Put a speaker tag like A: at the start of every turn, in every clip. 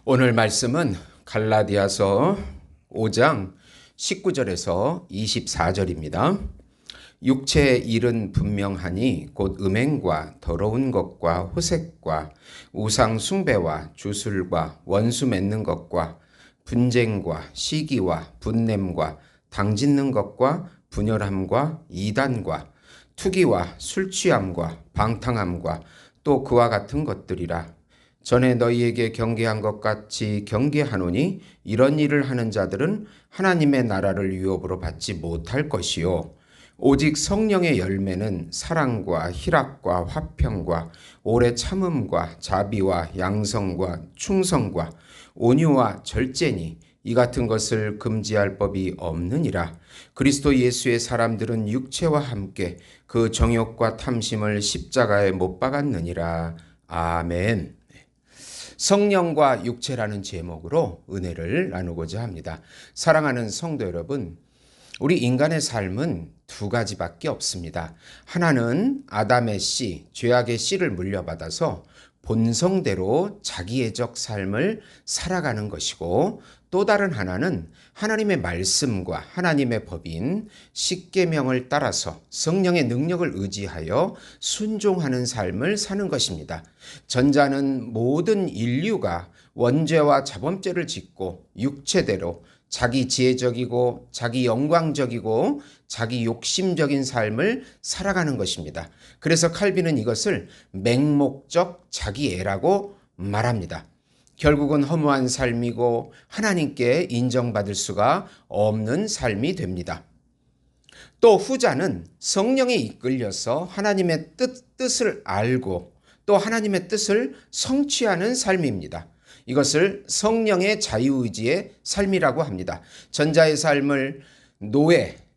A: 오늘 말씀은 갈라디아서 5장 19절에서 24절입니다. 육체의 일은 분명하니 곧 음행과 더러운 것과 호색과 우상 숭배와 주술과 원수 맺는 것과 분쟁과 시기와 분냄과 당짓는 것과 분열함과 이단과 투기와 술 취함과 방탕함과 또 그와 같은 것들이라. 전에 너희에게 경계한 것 같이 경계하노니 이런 일을 하는 자들은 하나님의 나라를 유업으로 받지 못할 것이요 오직 성령의 열매는 사랑과 희락과 화평과 오래 참음과 자비와 양성과 충성과 온유와 절제니 이 같은 것을 금지할 법이 없느니라. 그리스도 예수의 사람들은 육체와 함께 그 정욕과 탐심을 십자가에 못 박았느니라. 아멘. 성령과 육체라는 제목으로 은혜를 나누고자 합니다. 사랑하는 성도 여러분, 우리 인간의 삶은 두 가지밖에 없습니다. 하나는 아담의 씨, 죄악의 씨를 물려받아서 본성대로 자기애적 삶을 살아가는 것이고, 또 다른 하나는 하나님의 말씀과 하나님의 법인 십계명을 따라서 성령의 능력을 의지하여 순종하는 삶을 사는 것입니다. 전자는 모든 인류가 원죄와 자범죄를 짓고 육체대로 자기 지혜적이고 자기 영광적이고 자기 욕심적인 삶을 살아가는 것입니다. 그래서 칼빈은 이것을 맹목적 자기애라고 말합니다. 결국은 허무한 삶이고 하나님께 인정받을 수가 없는 삶이 됩니다. 또 후자는 성령에 이끌려서 하나님의 뜻을 알고 또 하나님의 뜻을 성취하는 삶입니다. 이것을 성령의 자유의지의 삶이라고 합니다. 전자의 삶을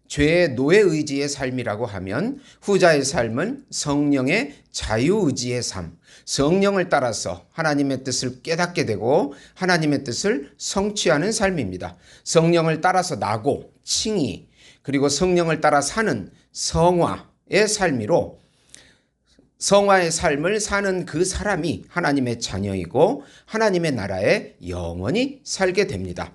A: 죄의 노예의지의 삶이라고 하면 후자의 삶은 성령의 자유의지의 삶, 성령을 따라서 하나님의 뜻을 깨닫게 되고 하나님의 뜻을 성취하는 삶입니다. 성령을 따라서 나고 칭의, 그리고 성령을 따라 사는 성화의 삶이로 성화의 삶을 사는 그 사람이 하나님의 자녀이고 하나님의 나라에 영원히 살게 됩니다.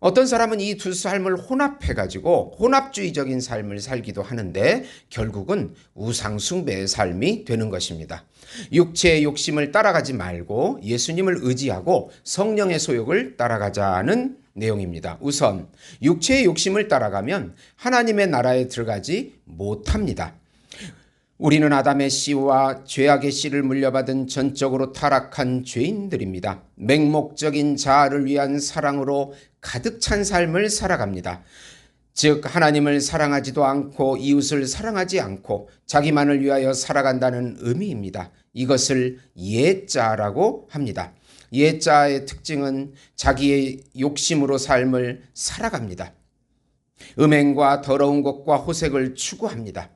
A: 어떤 사람은 이 두 삶을 혼합해가지고 혼합주의적인 삶을 살기도 하는데 결국은 우상숭배의 삶이 되는 것입니다. 육체의 욕심을 따라가지 말고 예수님을 의지하고 성령의 소욕을 따라가자는 내용입니다. 우선 육체의 욕심을 따라가면 하나님의 나라에 들어가지 못합니다. 우리는 아담의 씨와 죄악의 씨를 물려받은 전적으로 타락한 죄인들입니다. 맹목적인 자아를 위한 사랑으로 가득 찬 삶을 살아갑니다. 즉 하나님을 사랑하지도 않고 이웃을 사랑하지 않고 자기만을 위하여 살아간다는 의미입니다. 이것을 옛자라고 합니다. 옛자의 특징은 자기의 욕심으로 삶을 살아갑니다. 음행과 더러운 것과 호색을 추구합니다.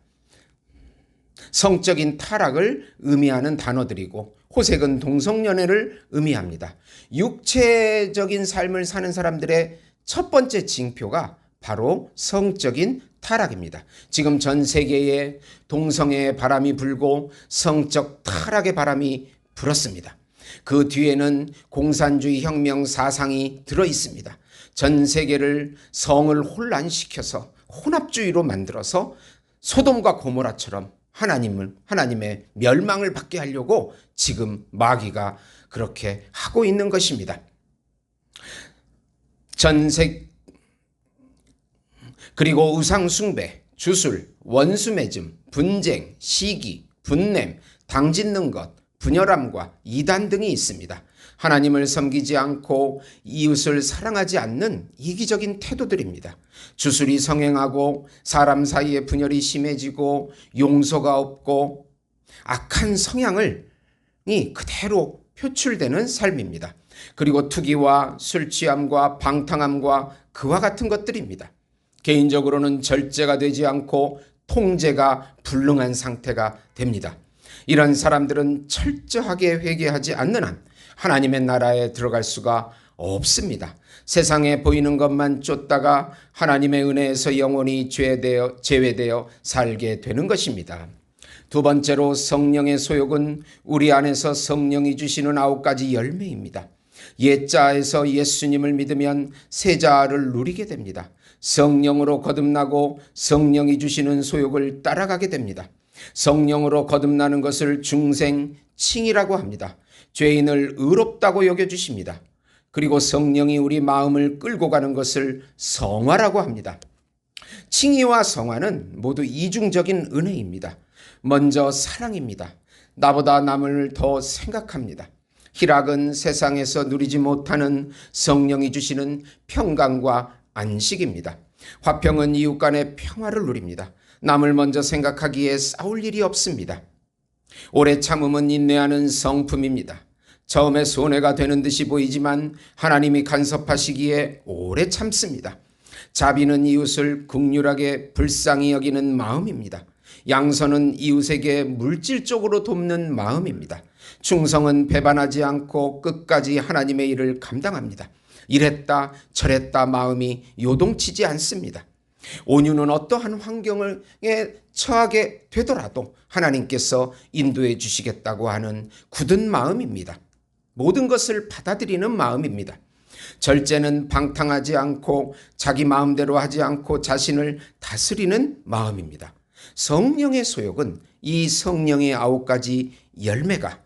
A: 성적인 타락을 의미하는 단어들이고 호색은 동성연애를 의미합니다. 육체적인 삶을 사는 사람들의 첫 번째 징표가 바로 성적인 타락입니다. 지금 전 세계에 동성애의 바람이 불고 성적 타락의 바람이 불었습니다. 그 뒤에는 공산주의 혁명 사상이 들어 있습니다. 전 세계를 성을 혼란시켜서 혼합주의로 만들어서 소돔과 고모라처럼 하나님의 멸망을 받게 하려고 지금 마귀가 그렇게 하고 있는 것입니다. 그리고 우상숭배, 주술, 원수맺음, 분쟁, 시기, 분냄, 당짓는 것, 분열함과 이단 등이 있습니다. 하나님을 섬기지 않고 이웃을 사랑하지 않는 이기적인 태도들입니다. 주술이 성행하고 사람 사이에 분열이 심해지고 용서가 없고 악한 성향이 그대로 표출되는 삶입니다. 그리고 투기와 술 취함과 방탕함과 그와 같은 것들입니다. 개인적으로는 절제가 되지 않고 통제가 불능한 상태가 됩니다. 이런 사람들은 철저하게 회개하지 않는 한 하나님의 나라에 들어갈 수가 없습니다. 세상에 보이는 것만 쫓다가 하나님의 은혜에서 영원히 제외되어 살게 되는 것입니다. 두 번째로 성령의 소욕은 우리 안에서 성령이 주시는 9가지 열매입니다. 옛자에서 예수님을 믿으면 새자를 누리게 됩니다. 성령으로 거듭나고 성령이 주시는 소욕을 따라가게 됩니다. 성령으로 거듭나는 것을 중생칭이라고 합니다. 죄인을 의롭다고 여겨주십니다. 그리고 성령이 우리 마음을 끌고 가는 것을 성화라고 합니다. 칭의와 성화는 모두 이중적인 은혜입니다. 먼저 사랑입니다. 나보다 남을 더 생각합니다. 희락은 세상에서 누리지 못하는 성령이 주시는 평강과 안식입니다. 화평은 이웃 간의 평화를 누립니다. 남을 먼저 생각하기에 싸울 일이 없습니다. 오래 참음은 인내하는 성품입니다. 처음에 손해가 되는 듯이 보이지만 하나님이 간섭하시기에 오래 참습니다. 자비는 이웃을 긍휼하게 불쌍히 여기는 마음입니다. 양선은 이웃에게 물질적으로 돕는 마음입니다. 충성은 배반하지 않고 끝까지 하나님의 일을 감당합니다. 이랬다 저랬다 마음이 요동치지 않습니다. 온유는 어떠한 환경에 처하게 되더라도 하나님께서 인도해 주시겠다고 하는 굳은 마음입니다. 모든 것을 받아들이는 마음입니다. 절제는 방탕하지 않고 자기 마음대로 하지 않고 자신을 다스리는 마음입니다. 성령의 소욕은 이 성령의 9가지 열매가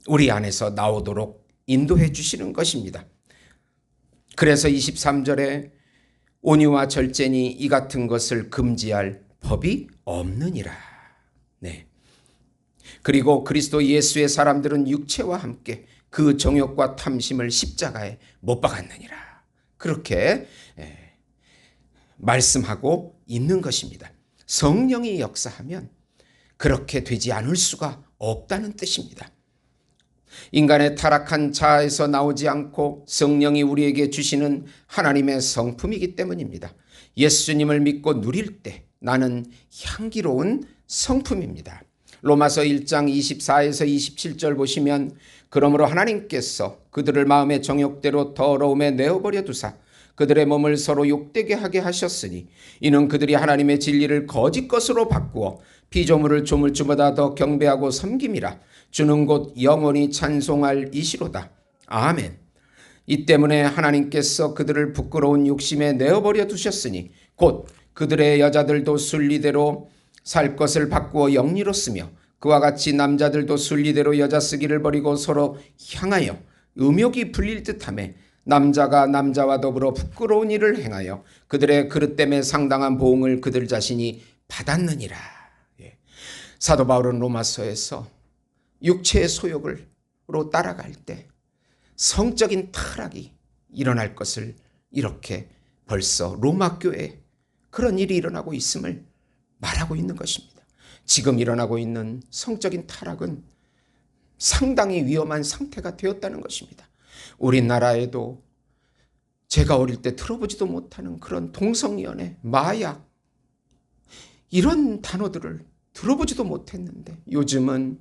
A: 우리 안에서 나오도록 인도해 주시는 것입니다. 그래서 23절에 온유와 절제니 이 같은 것을 금지할 법이 없느니라. 네. 그리고 그리스도 예수의 사람들은 육체와 함께 그 정욕과 탐심을 십자가에 못 박았느니라. 그렇게 말씀하고 있는 것입니다. 성령이 역사하면 그렇게 되지 않을 수가 없다는 뜻입니다. 인간의 타락한 자아에서 나오지 않고 성령이 우리에게 주시는 하나님의 성품이기 때문입니다. 예수님을 믿고 누릴 때 나는 향기로운 성품입니다. 로마서 1장 24에서 27절 보시면 그러므로 하나님께서 그들을 마음의 정욕대로 더러움에 내어버려 두사 그들의 몸을 서로 욕되게 하게 하셨으니 이는 그들이 하나님의 진리를 거짓 것으로 바꾸어 피조물을 조물주보다 더 경배하고 섬김이라. 주는 곧 영원히 찬송할 이시로다. 아멘. 이 때문에 하나님께서 그들을 부끄러운 욕심에 내어버려 두셨으니 곧 그들의 여자들도 순리대로 살 것을 바꾸어 영리로 쓰며 그와 같이 남자들도 순리대로 여자 쓰기를 버리고 서로 향하여 음욕이 불릴 듯하며 남자가 남자와 더불어 부끄러운 일을 행하여 그들의 그릇됨에 상당한 보응을 그들 자신이 받았느니라. 사도 바울은 로마서에서 육체의 소욕으로 따라갈 때 성적인 타락이 일어날 것을 이렇게 벌써 로마 교회에 그런 일이 일어나고 있음을 말하고 있는 것입니다. 지금 일어나고 있는 성적인 타락은 상당히 위험한 상태가 되었다는 것입니다. 우리나라에도 제가 어릴 때 들어보지도 못하는 그런 동성연애, 마약 이런 단어들을 들어보지도 못했는데 요즘은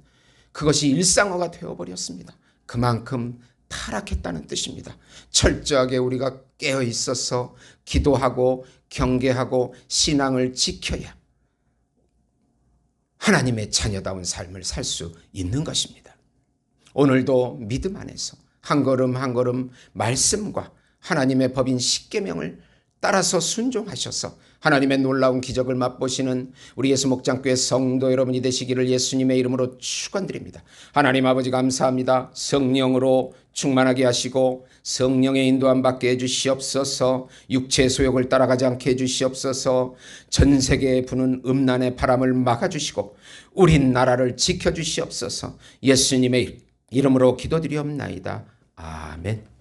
A: 그것이 일상화가 되어버렸습니다. 그만큼 타락했다는 뜻입니다. 철저하게 우리가 깨어 있어서 기도하고 경계하고 신앙을 지켜야 하나님의 자녀다운 삶을 살 수 있는 것입니다. 오늘도 믿음 안에서 한 걸음 한 걸음 말씀과 하나님의 법인 십계명을 따라서 순종하셔서 하나님의 놀라운 기적을 맛보시는 우리 예수목장교회 성도 여러분이 되시기를 예수님의 이름으로 축원드립니다. 하나님 아버지 감사합니다. 성령으로 충만하게 하시고 성령의 인도함 받게 해주시옵소서. 육체의 소욕을 따라가지 않게 해주시옵소서. 전 세계에 부는 음란의 바람을 막아주시고 우리나라를 지켜주시옵소서. 예수님의 이름으로 기도드리옵나이다. 아멘.